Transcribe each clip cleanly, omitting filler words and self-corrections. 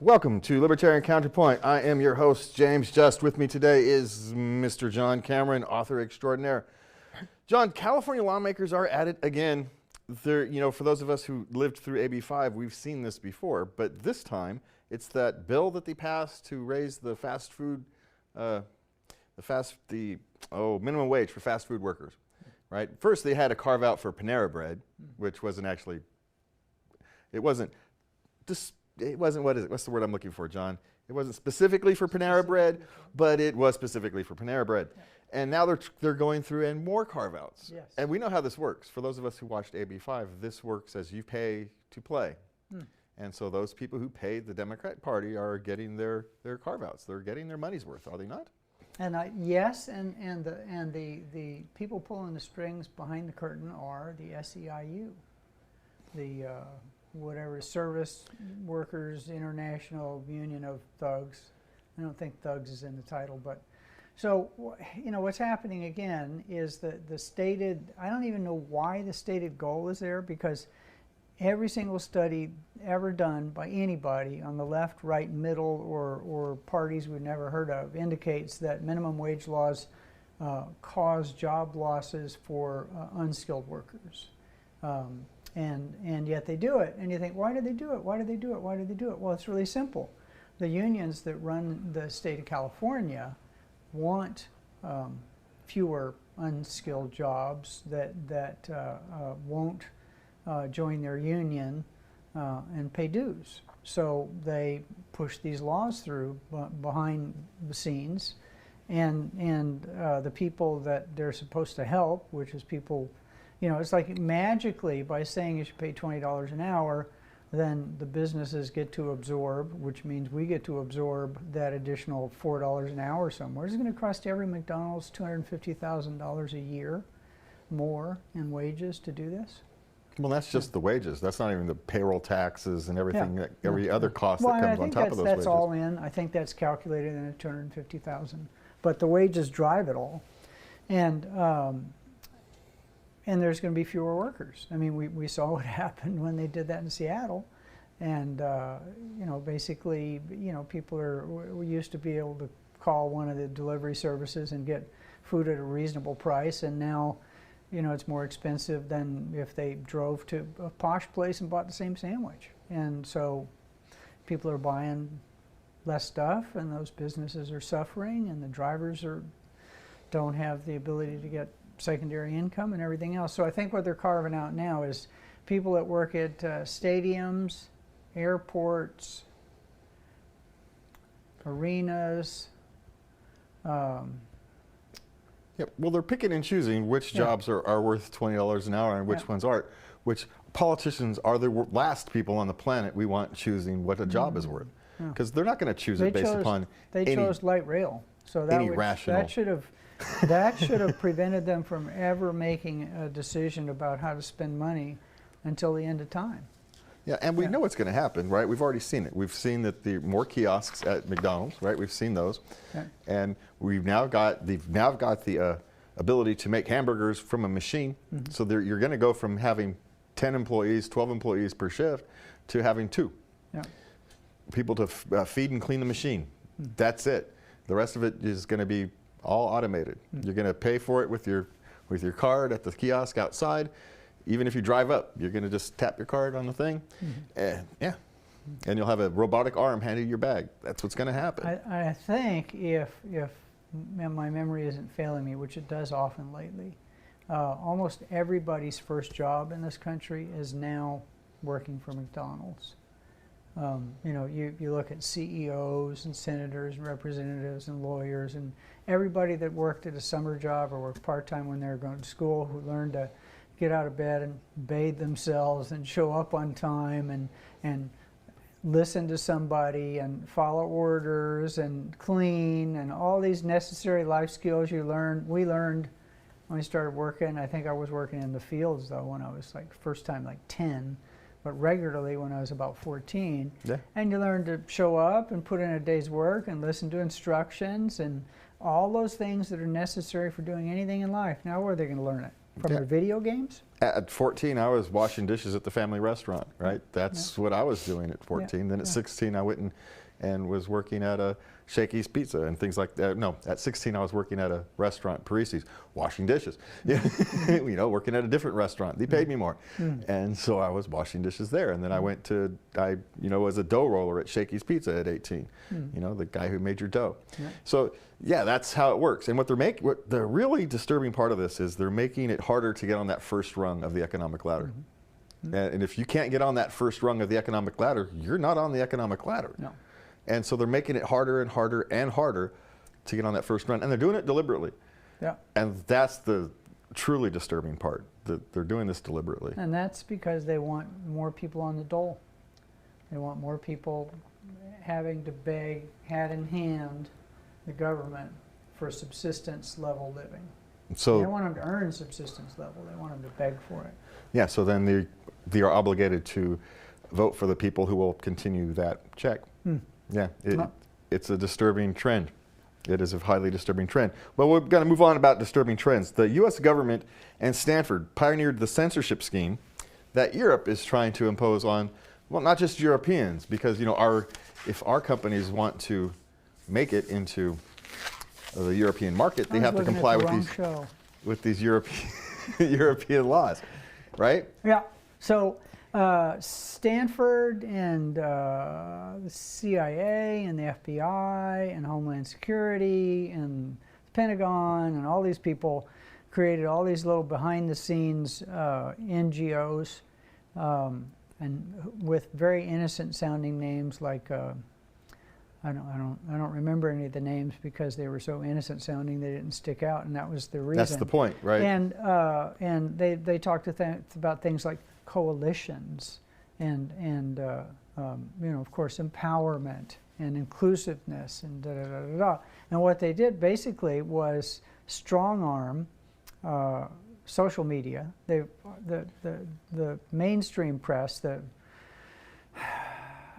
Welcome to Libertarian Counterpoint. I am your host, James Just. With me today is Mr. John Cameron, author extraordinaire. John, California lawmakers are at it again. For those of us who lived through AB 5, we've seen this before, but this time it's that bill that they passed to raise the minimum wage for fast food workers, right? First, they had a carve out for Panera Bread, which wasn't actually, what's the word I'm looking for, John? It wasn't specifically for Panera Bread, but it was specifically for Panera Bread. Yeah. And now they're going through and more carve-outs. Yes. And we know how this works. For those of us who watched AB 5, this works as you pay to play. And so those people who paid the Democrat Party are getting their carve-outs. They're getting their money's worth, are they not? And yes, and the people pulling the strings behind the curtain are the SEIU, the whatever, Service Workers International Union of Thugs. I don't think thugs is in the title, but so what's happening again is that the stated, I don't even know why the stated goal is there, because every single study ever done by anybody on the left, right, middle, or parties we've never heard of indicates that minimum wage laws cause job losses for unskilled workers. And yet they do it. And you think, why do they do it? Why do they do it? Why do they do it? Well, it's really simple. The unions that run the state of California want fewer unskilled jobs that won't join their union and pay dues. So they push these laws through behind the scenes, and the people that they're supposed to help, which is people, it's like magically by saying you should pay $20 an hour, then the businesses get to absorb, which means we get to absorb that additional $4 an hour somewhere. It's going to cost every McDonald's $250,000 a year more in wages to do this. Well, that's just the wages. That's not even the payroll taxes and everything, every other cost that comes on top of those wages. That's all in. I think that's calculated in at $250,000. But the wages drive it all. And there's going to be fewer workers. I mean, we saw what happened when they did that in Seattle. And, basically, people we used to be able to call one of the delivery services and get food at a reasonable price. And now, it's more expensive than if they drove to a posh place and bought the same sandwich. And so people are buying less stuff, and those businesses are suffering, and the drivers don't have the ability to get secondary income and everything else. So I think what they're carving out now is people that work at stadiums, airports, arenas. Well, they're picking and choosing which jobs are worth $20 an hour and which ones aren't, which politicians are the last people on the planet we want choosing what a job is worth. Because they're not going to choose it based upon They chose light rail. So that should have prevented them from ever making a decision about how to spend money until the end of time. Yeah, and we know what's going to happen, right? We've already seen it. We've seen that the more kiosks at McDonald's, right? We've seen those, and they've now got the ability to make hamburgers from a machine. So you're going to go from having 10 employees, 12 employees per shift, to having 2. People to feed and clean the machine. That's it. The rest of it is going to be all automated. You're going to pay for it with your card at the kiosk outside. Even if you drive up, you're going to just tap your card on the thing, and you'll have a robotic arm handed your bag. That's what's going to happen. I think if my memory isn't failing me, which it does often lately, almost everybody's first job in this country is now working for McDonald's. You look at CEOs and senators and representatives and lawyers and everybody that worked at a summer job or worked part-time when they were going to school, who learned to get out of bed and bathe themselves and show up on time and listen to somebody and follow orders and clean and all these necessary life skills we learned when we started working. I think I was working in the fields though when I was first time 10, but regularly when I was about 14. And you learn to show up and put in a day's work and listen to instructions and all those things that are necessary for doing anything in life. Now where are they going to learn it? From their video games? At 14, I was washing dishes at the family restaurant, right? That's what I was doing at 14. Then at 16, I went and was working at a Shakey's Pizza and things like that. No, at 16, I was working at a restaurant, Parisi's, washing dishes. You know, working at a different restaurant. They paid me more. And so I was washing dishes there. And then I went to, you know, as a dough roller at Shakey's Pizza at 18. You know, the guy who made your dough. So, yeah, that's how it works. And what the really disturbing part of this is they're making it harder to get on that first rung of the economic ladder. And if you can't get on that first rung of the economic ladder, you're not on the economic ladder. No. And so they're making it harder and harder and harder to get on that first run. And they're doing it deliberately. Yeah. And that's the truly disturbing part, that they're doing this deliberately. And that's because they want more people on the dole. They want more people having to beg, hat in hand, the government for subsistence level living. So they want them to earn subsistence level. They want them to beg for it. Yeah, so then they are obligated to vote for the people who will continue that check. Yeah, it's a disturbing trend. It is a highly disturbing trend. Well, we're going to move on about disturbing trends. The US government and Stanford pioneered the censorship scheme that Europe is trying to impose on, well, not just Europeans, because, you know, if our companies want to make it into the European market, they have to comply with these European European laws, right? Yeah. So Stanford and the CIA and the FBI and Homeland Security and the Pentagon and all these people created all these little behind-the-scenes NGOs, and with very innocent-sounding names like I don't remember any of the names because they were so innocent-sounding they didn't stick out, and that was the reason. That's the point, right? And they talked about things like coalitions and you know, of course, empowerment and inclusiveness and da da da da da. And what they did basically was strong arm social media. The mainstream press,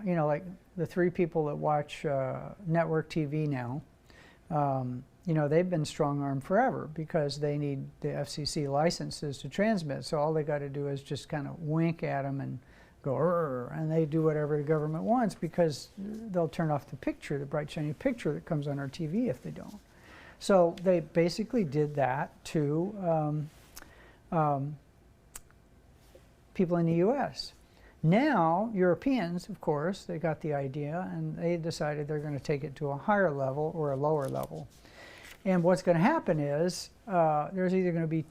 you know, like the three people that watch network TV now, you know, they've been strong-armed forever because they need the FCC licenses to transmit. So all they got to do is just kind of wink at them and go, "Rrr," and they do whatever the government wants because they'll turn off the picture, the bright, shiny picture that comes on our TV if they don't. So they basically did that to people in the U.S. Now, Europeans, of course, they got the idea and they decided they're going to take it to a higher level or a lower level. And what's going to happen is there's either going to be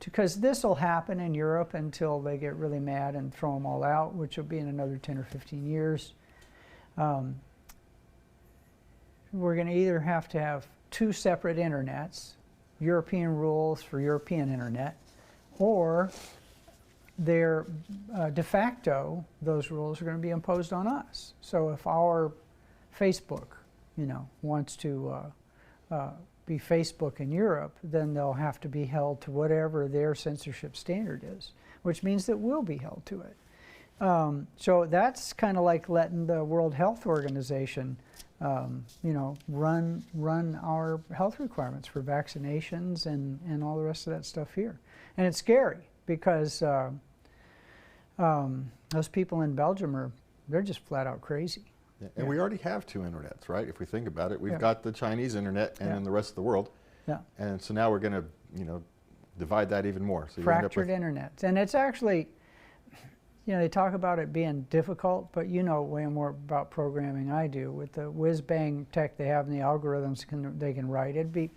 because this will happen in Europe until they get really mad and throw them all out, which will be in another 10 or 15 years. We're going to either have to have two separate internets, European rules for European internet, or they're de facto, those rules are going to be imposed on us. So if our Facebook, you know, wants to be Facebook in Europe, then they'll have to be held to whatever their censorship standard is, which means that we'll be held to it. So that's kind of like letting the World Health Organization, you know, run our health requirements for vaccinations and all the rest of that stuff here. And it's scary because those people in Belgium they're just flat out crazy. Yeah. And we already have two internets, right? If we think about it, we've got the Chinese internet and then the rest of the world. Yeah. And so now we're going to, you know, divide that even more. So fractured internets. And it's actually, you know, they talk about it being difficult, but you know way more about programming I do. With the whiz-bang tech they have and the algorithms they can write, it'd be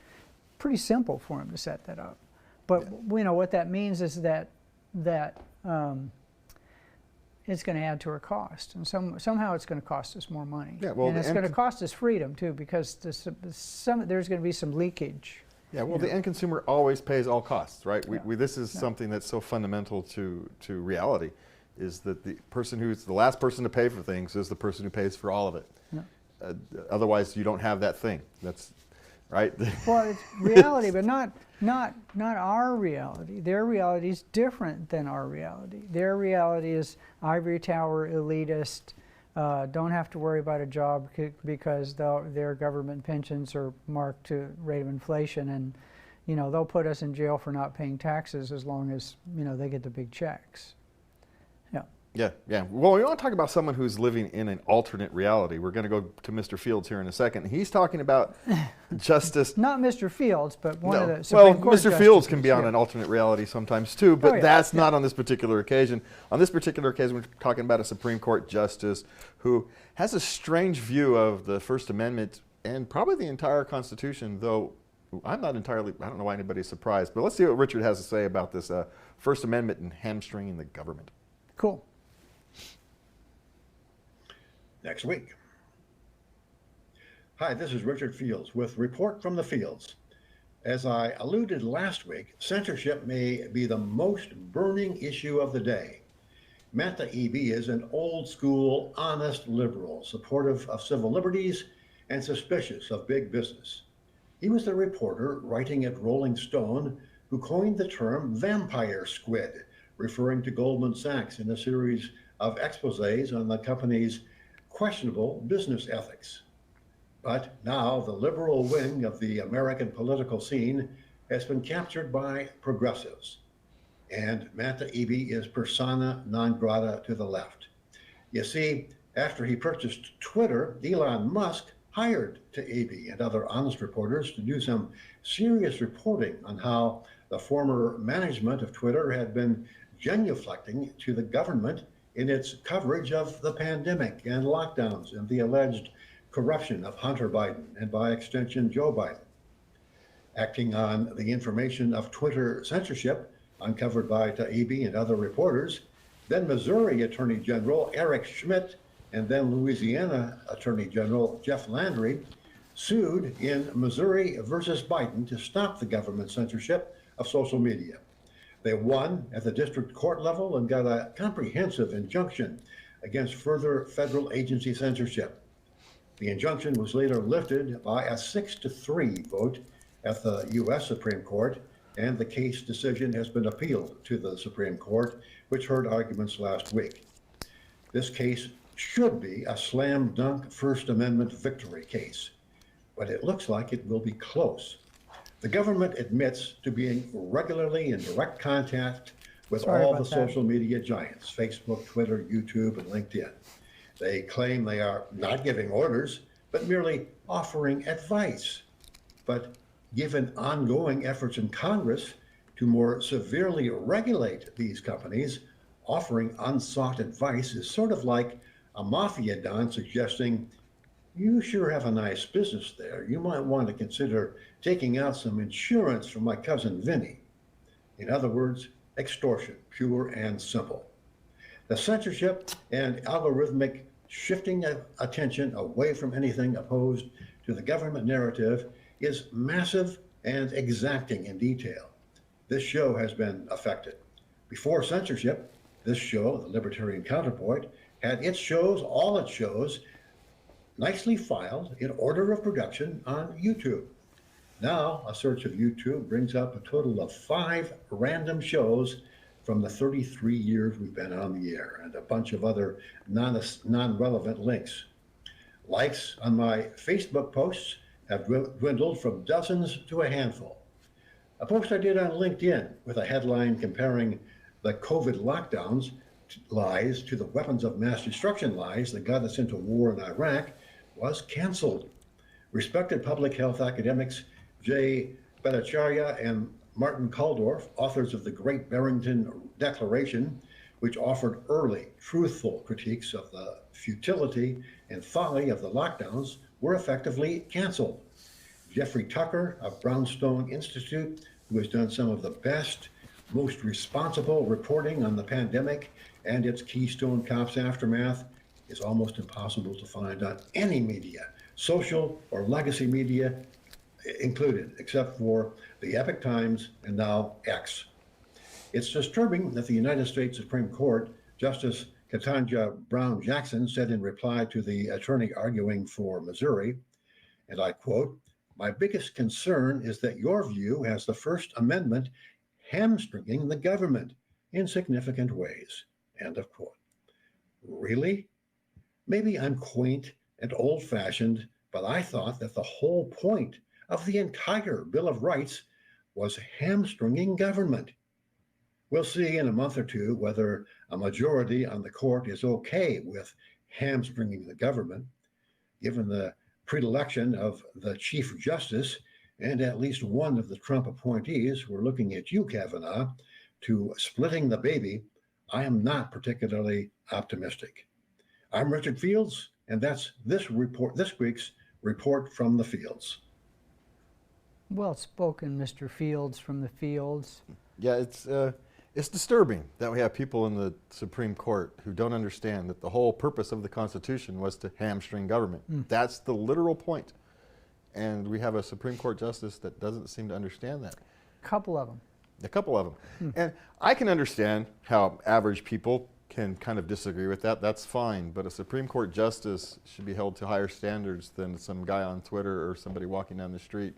pretty simple for them to set that up. But you know what that means is that it's going to add to our cost, and somehow it's going to cost us more money. Yeah, well, and it's going to cost us freedom too, because there's going to be some leakage. Yeah, well, the end consumer always pays all costs, right? This is something that's so fundamental to reality, is that the person who's the last person to pay for things is the person who pays for all of it. Yeah. Otherwise, you don't have that thing. That's right. Well, it's reality, but not our reality. Their reality is different than our reality. Their reality is ivory tower, elitist, don't have to worry about a job because their government pensions are marked to rate of inflation, and you know, they'll put us in jail for not paying taxes as long as, you know, they get the big checks. Yeah. Yeah, yeah. Well, we want to talk about someone who's living in an alternate reality. We're going to go to Mr. Fields here in a second. He's talking about justice. Not Mr. Fields, but one of the Well, Supreme Court Mr. Fields can justices, be on yeah. an alternate reality sometimes too, but Oh, yeah, that's not on this particular occasion. On this particular occasion, we're talking about a Supreme Court justice who has a strange view of the First Amendment and probably the entire Constitution, though I don't know why anybody's surprised, but let's see what Richard has to say about this First Amendment and hamstringing the government. Cool. Next week. Hi, this is Richard Fields with Report from the Fields. As I alluded last week, censorship may be the most burning issue of the day. Matt Taibbi is an old school, honest liberal, supportive of civil liberties and suspicious of big business. He was the reporter writing at Rolling Stone who coined the term vampire squid, referring to Goldman Sachs in a series of exposés on the company's questionable business ethics. But now the liberal wing of the American political scene has been captured by progressives. And Matt Taibbi is persona non grata to the left. You see, after he purchased Twitter, Elon Musk hired Taibbi and other honest reporters to do some serious reporting on how the former management of Twitter had been genuflecting to the government in its coverage of the pandemic and lockdowns and the alleged corruption of Hunter Biden and by extension Joe Biden. Acting on the information of Twitter censorship uncovered by Taibbi and other reporters, then Missouri Attorney General Eric Schmidt and then Louisiana Attorney General Jeff Landry sued in Missouri versus Biden to stop the government censorship of social media. They won at the district court level and got a comprehensive injunction against further federal agency censorship. The injunction was later lifted by a 6-3 vote at the US Supreme Court, and the case decision has been appealed to the Supreme Court, which heard arguments last week. This case should be a slam dunk First Amendment victory case, but it looks like it will be close. The government admits to being regularly in direct contact with all the social media giants, Facebook, Twitter, YouTube, and LinkedIn. They claim they are not giving orders, but merely offering advice. But given ongoing efforts in Congress to more severely regulate these companies, offering unsought advice is sort of like a mafia don suggesting, "You sure have a nice business there. You might want to consider taking out some insurance from my cousin Vinny." In other words, extortion, pure and simple. The censorship and algorithmic shifting of attention away from anything opposed to the government narrative is massive and exacting in detail. This show has been affected. Before censorship, this show, the Libertarian Counterpoint, had all its shows, nicely filed in order of production on YouTube. Now, a search of YouTube brings up a total of 5 random shows from the 33 years we've been on the air, and a bunch of other non-relevant links. Likes on my Facebook posts have dwindled from dozens to a handful. A post I did on LinkedIn with a headline comparing the COVID lockdowns lies to the weapons of mass destruction lies that got us into war in Iraq was canceled. Respected public health academics Jay Bhattacharya and Martin Kulldorff, authors of the Great Barrington Declaration, which offered early, truthful critiques of the futility and folly of the lockdowns, were effectively canceled. Jeffrey Tucker of Brownstone Institute, who has done some of the best, most responsible reporting on the pandemic and its Keystone Cops aftermath, is almost impossible to find on any media, social or legacy media included, except for the Epoch Times and now X. It's disturbing that the United States Supreme Court, Justice Ketanji Brown Jackson said in reply to the attorney arguing for Missouri, and I quote, "My biggest concern is that your view has the First Amendment hamstringing the government in significant ways," end of quote. Really? Maybe I'm quaint and old-fashioned, but I thought that the whole point of the entire Bill of Rights was hamstringing government. We'll see in a month or two whether a majority on the court is okay with hamstringing the government, given the predilection of the Chief Justice and at least one of the Trump appointees. We're looking at you, Kavanaugh, to splitting the baby. I am not particularly optimistic. I'm Richard Fields, and that's this week's report from the fields. Well spoken, Mr. Fields from the fields. Yeah, it's disturbing that we have people in the Supreme Court who don't understand that the whole purpose of the Constitution was to hamstring government. That's the literal point. And we have a Supreme Court justice that doesn't seem to understand that. A couple of them. A couple of them. And I can understand how average people can kind of disagree with that. That's fine. But a Supreme Court justice should be held to higher standards than some guy on Twitter or somebody walking down the street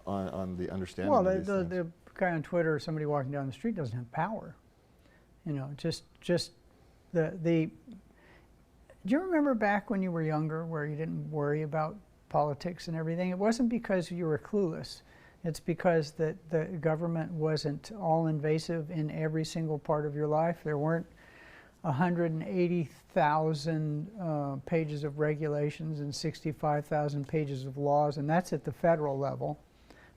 on the understanding of these things. The guy on Twitter or somebody walking down the street doesn't have power. You know, just the. Do you remember back when you were younger where you didn't worry about politics and everything? It wasn't because you were clueless. It's because the government wasn't all invasive in every single part of your life. There weren't 180,000 pages of regulations and 65,000 pages of laws, and that's at the federal level.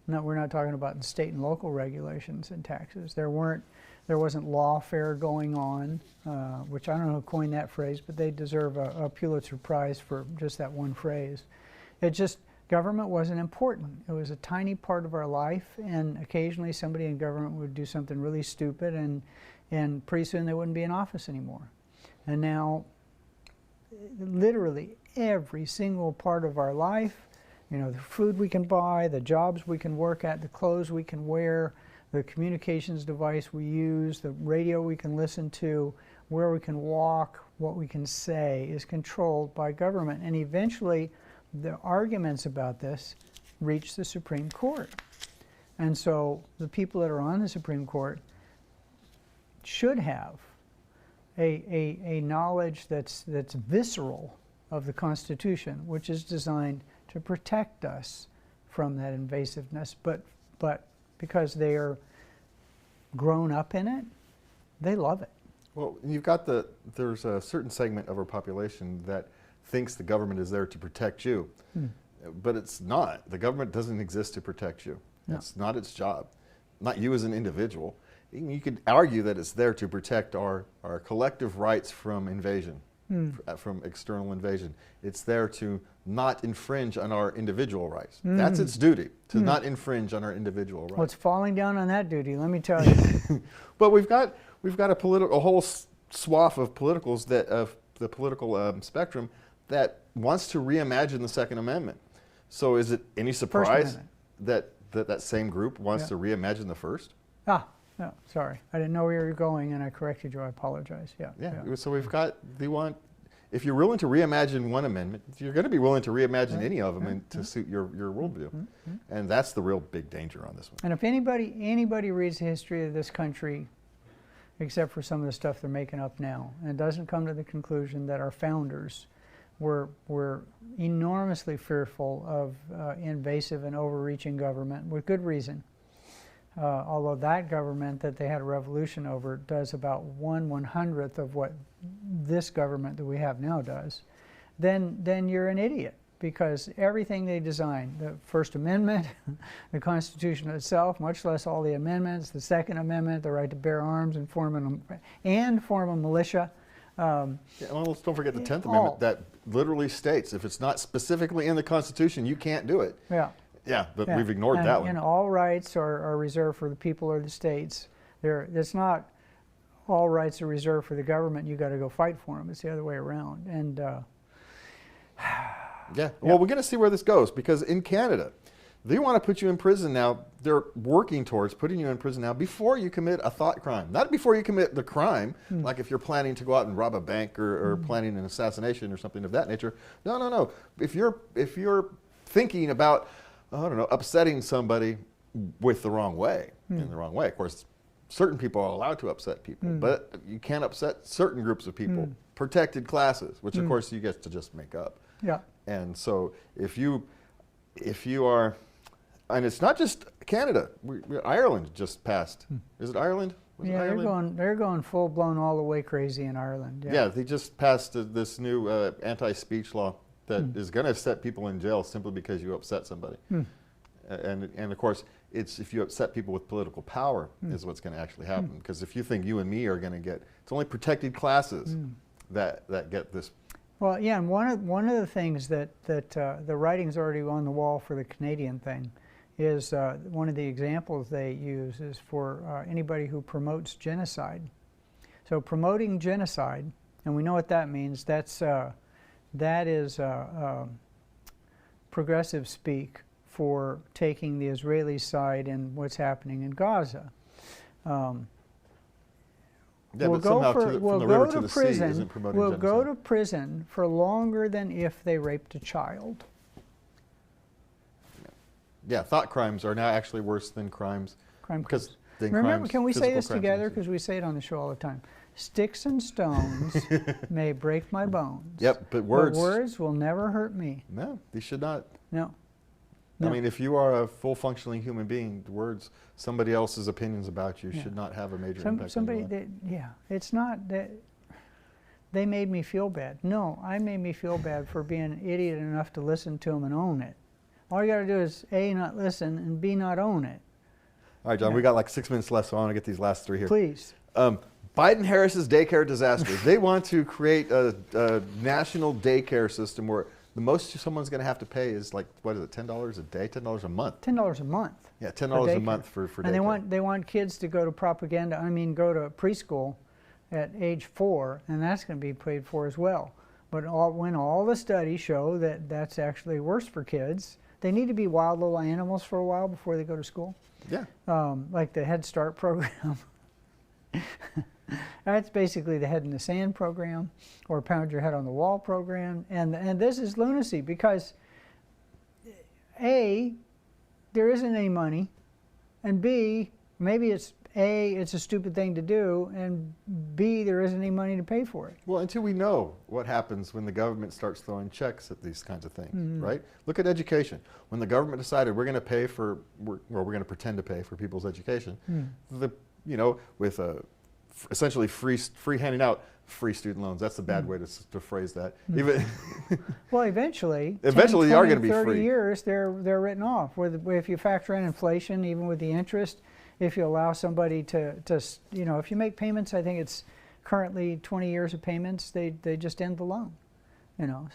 No, we're not talking about the state and local regulations and taxes. There wasn't lawfare going on, which I don't know who coined that phrase, but they deserve a Pulitzer Prize for just that one phrase. It just, government wasn't important. It was a tiny part of our life, and occasionally somebody in government would do something really stupid, and pretty soon they wouldn't be in office anymore. And now, literally every single part of our life, you know, the food we can buy, the jobs we can work at, the clothes we can wear, the communications device we use, the radio we can listen to, where we can walk, what we can say, is controlled by government. And eventually, the arguments about this reach the Supreme Court. And so the people that are on the Supreme Court should have a knowledge that's visceral of the Constitution, which is designed to protect us from that invasiveness, but because they are grown up in it, they love it. Well, you've got there's a certain segment of our population that thinks the government is there to protect you, but it's not. The government doesn't exist to protect you. No. It's not its job, not you as an individual. You could argue that it's there to protect our collective rights from invasion, from external invasion. It's there to not infringe on our individual rights. That's its duty, to not infringe on our individual rights. Well, it's falling down on that duty, let me tell you. But we've got a whole swath of politicals of the political spectrum that wants to reimagine the Second Amendment. So is it any surprise that same group wants to reimagine the First? No, sorry. I didn't know where you were going, and I corrected you. I apologize. Yeah. So we've got if you're willing to reimagine one amendment, you're going to be willing to reimagine any of them to suit your worldview. And that's the real big danger on this one. And if anybody reads the history of this country, except for some of the stuff they're making up now, and doesn't come to the conclusion that our founders were enormously fearful of invasive and overreaching government, with good reason. Although that government that they had a revolution over does about 1/100th of what this government that we have now does, then you're an idiot, because everything they designed, the First Amendment, the Constitution itself, much less all the amendments, the Second Amendment, the right to bear arms and form a militia. Well, let's don't forget the 10th Amendment that literally states if it's not specifically in the Constitution, you can't do it. Yeah, but we've ignored that one. And all rights are reserved for the people or the states. It's not all rights are reserved for the government. You got to go fight for them. It's the other way around. And well, we're going to see where this goes, because in Canada, they want to put you in prison now. They're working towards putting you in prison now before you commit a thought crime, not before you commit the crime. Like if you're planning to go out and rob a bank or planning an assassination or something of that nature. No. If you're thinking about, I don't know, upsetting somebody with the wrong way, in the wrong way. Of course, certain people are allowed to upset people, but you can't upset certain groups of people, protected classes, which of course you get to just make up. Yeah. And so if you are And it's not just Canada. Ireland just passed. Is it Ireland? Was it Yeah, Ireland? they're going full blown all the way crazy in Ireland. Yeah, they just passed this new anti-speech law that is going to set people in jail simply because you upset somebody. And of course, it's if you upset people with political power is what's going to actually happen. Because if you think you and me are going to get, it's only protected classes that get this. Well, yeah, and one of the things that the writing's already on the wall for the Canadian thing is one of the examples they use is for anybody who promotes genocide. So promoting genocide, and we know what that means. That is progressive speak for taking the Israeli side in what's happening in Gaza. Yeah, we'll but somehow from the river to the sea prison. isn't promoting We'll genocide. go to prison for longer than if they raped a child. Yeah, thought crimes are now actually worse than crimes. Because than remember, crimes, can we say physical this crimes together? against Because we say it on the show all the time. Sticks and stones may break my bones. Yep, but words will never hurt me. No, they should not. No. I mean, if you are a full functioning human being, words, somebody else's opinions about you should not have a major impact on your life. It's not that they made me feel bad. No, I made me feel bad for being an idiot enough to listen to them and own it. All you got to do is A, not listen, and B, not own it. All right, John, we got like 6 minutes left, so I want to get these last three here. Please. Biden-Harris's daycare disaster. They want to create a national daycare system where the most someone's going to have to pay is like, what is it, $10 a day, $10 a month? $10 a month. Yeah, $10 a month for daycare. And they want kids to go to go to preschool at age 4, and that's going to be paid for as well. But when all the studies show that that's actually worse for kids, they need to be wild little animals for a while before they go to school. Yeah. Like the Head Start program. That's basically the Head in the Sand program, or Pound Your Head on the Wall program. And this is lunacy because A, there isn't any money, and B, maybe it's a stupid thing to do, and B, there isn't any money to pay for it. Well, until we know what happens when the government starts throwing checks at these kinds of things, right? Look at education. When the government decided we're going to pay for, we're going to pretend to pay for people's education, with essentially free handing out free student loans. That's a bad way to phrase that. Even well, eventually, 10, they 20, are going to be 30 free. years, they're written off. If you factor in inflation, even with the interest, if you allow somebody to if you make payments, I think it's currently 20 years of payments, they just end the loan.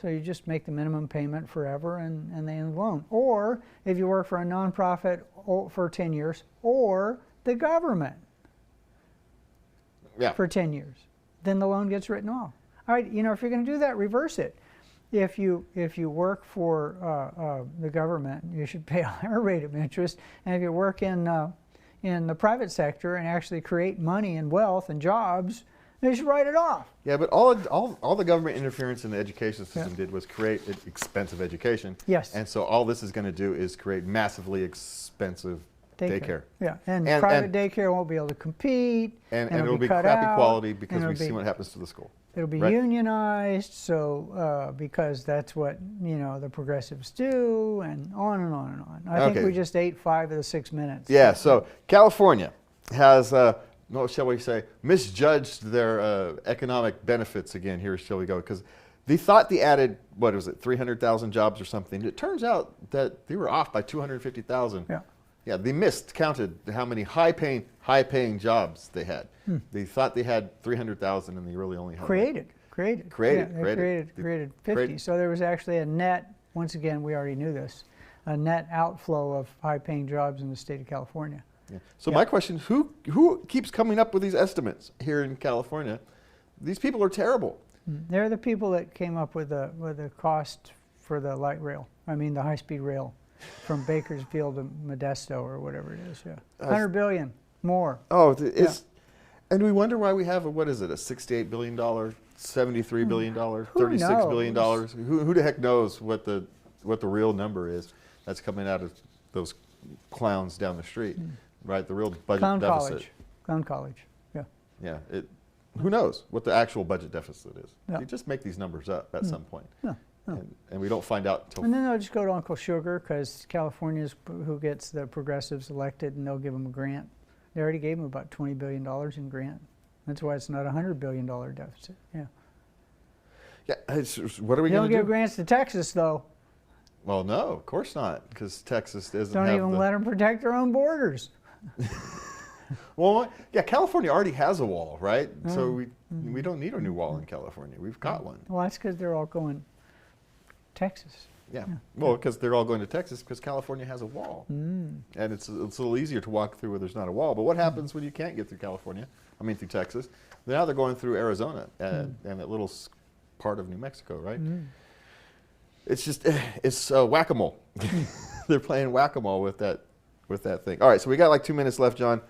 So you just make the minimum payment forever and they end the loan. Or if you work for a nonprofit for 10 years, or the government for 10 years, then the loan gets written off. All right, if you're going to do that, reverse it. If you work for the government, you should pay a higher rate of interest. And if you work in the private sector and actually create money and wealth and jobs, they should write it off. Yeah, but all the government interference in the education system did was create expensive education. Yes. And so all this is going to do is create massively expensive daycare. Yeah, and private daycare won't be able to compete. And it'll be crappy quality because we've seen what happens to the school. It'll be unionized, so because that's what the progressives do, and on and on and on. I think we just ate 5 of the 6 minutes. Yeah. So California has, shall we say, misjudged their economic benefits again. Here, shall we go? Because they thought they added 300,000 jobs or something. It turns out that they were off by 250,000. Yeah. Yeah, they counted how many high-paying jobs they had. They thought they had 300,000, and they really only had created 50. So there was actually a net. Once again, we already knew this, a net outflow of high-paying jobs in the state of California. Yeah. So my question is, who keeps coming up with these estimates here in California? These people are terrible. They're the people that came up with the cost for the light rail. I mean, the high-speed rail. From Bakersfield to Modesto or whatever it is, 100 billion more. Oh, and we wonder why we have a $68 billion, $73 billion, $36 billion. Who the heck knows what the real number is that's coming out of those clowns down the street, right? The real budget deficit. Clown college, yeah. Yeah, who knows what the actual budget deficit is? You just make these numbers up at some point. No. and we don't find out until. And then they'll just go to Uncle Sugar because California's who gets the progressives elected, and they'll give them a grant. They already gave them about $20 billion in grant. That's why it's not a $100 billion deficit. Yeah. Yeah. What are we They going don't to do? give grants to Texas, though. Well, no, of course not, because Texas doesn't Don't have even the. let them protect their own borders. Well, yeah, California already has a wall, right? So we don't need a new wall in California. We've got one. Well, that's because they're all going Texas. Yeah. Well, because they're all going to Texas because California has a wall. And it's a little easier to walk through where there's not a wall. But what happens when you can't get through California? I mean, through Texas. Now they're going through Arizona and that little part of New Mexico, right? It's just, it's whack-a-mole. They're playing whack-a-mole with that thing. All right, so we got like 2 minutes left, John.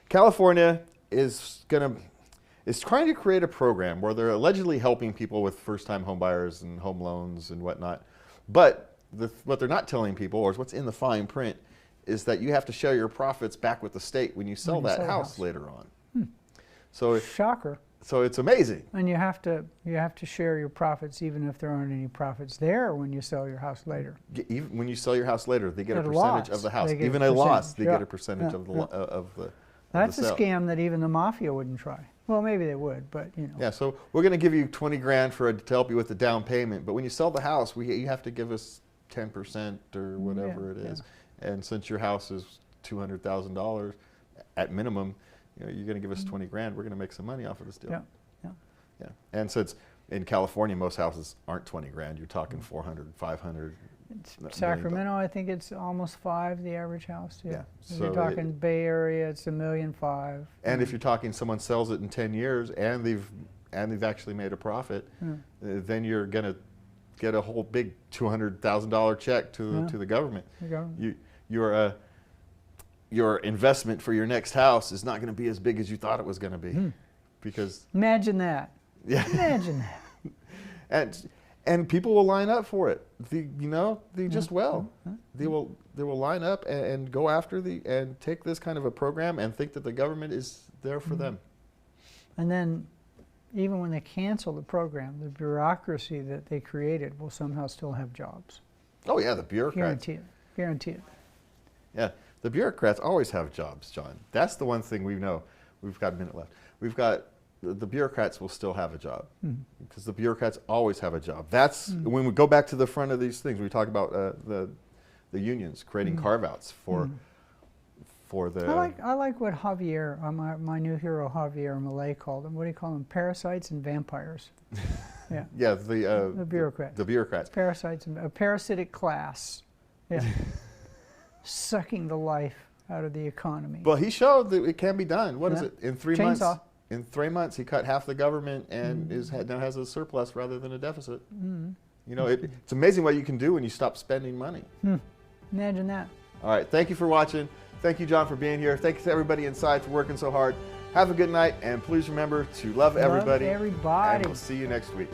California is trying to create a program where they're allegedly helping people with first-time home buyers and home loans and whatnot. But what they're not telling people, or what's in the fine print, is that you have to share your profits back with the state when you sell that house later on. So Shocker. So it's amazing. And you have to share your profits even if there aren't any profits there when you sell your house later. Even when you sell your house later, they get a At a percentage loss, of the house. they get Even a a loss, percentage. they Yeah. get a percentage Yeah. of the That's a sale. scam that even the mafia wouldn't try. Well, maybe they would, but you know. Yeah, so we're going to give you 20 grand to help you with the down payment, but when you sell the house, you have to give us 10% or whatever it is. And since your house is $200,000 at minimum, you're going to give us 20 grand. We're going to make some money off of this deal. Yeah. Yeah. And since in California, most houses aren't 20 grand. You're talking 400, 500. Sacramento, I think it's almost 5, the average house. Yeah. If So you're talking Bay Area, it's $1.5 million. And if you're talking someone sells it in 10 years and they've actually made a profit, then you're going to get a whole big $200,000 check to the government. Your investment for your next house is not going to be as big as you thought it was going to be, because imagine that. Yeah. Imagine that. And people will line up for it. They just will. They will line up and go after and take this kind of a program and think that the government is there for them. And then, even when they cancel the program, the bureaucracy that they created will somehow still have jobs. Oh yeah, the bureaucrats. Guarantee it. Guarantee it. Yeah, the bureaucrats always have jobs, John. That's the one thing we know. We've got a minute left. The bureaucrats will still have a job, because the bureaucrats always have a job. That's when we go back to the front of these things. We talk about the unions creating carve-outs for the. I like what Javier, my new hero Javier Milei called them. What do you call them? Parasites and vampires. Yeah. Yeah, the bureaucrats. The bureaucrats. Parasites and a parasitic class. Yeah. Sucking the life out of the economy. Well, he showed that it can be done. What is it? In 3 months. Chainsaw. In 3 months, he cut half the government and now has a surplus rather than a deficit. It's amazing what you can do when you stop spending money. Imagine that. All right, thank you for watching. Thank you, John, for being here. Thank you to everybody inside for working so hard. Have a good night, and please remember to love everybody. Love everybody. And we'll see you next week.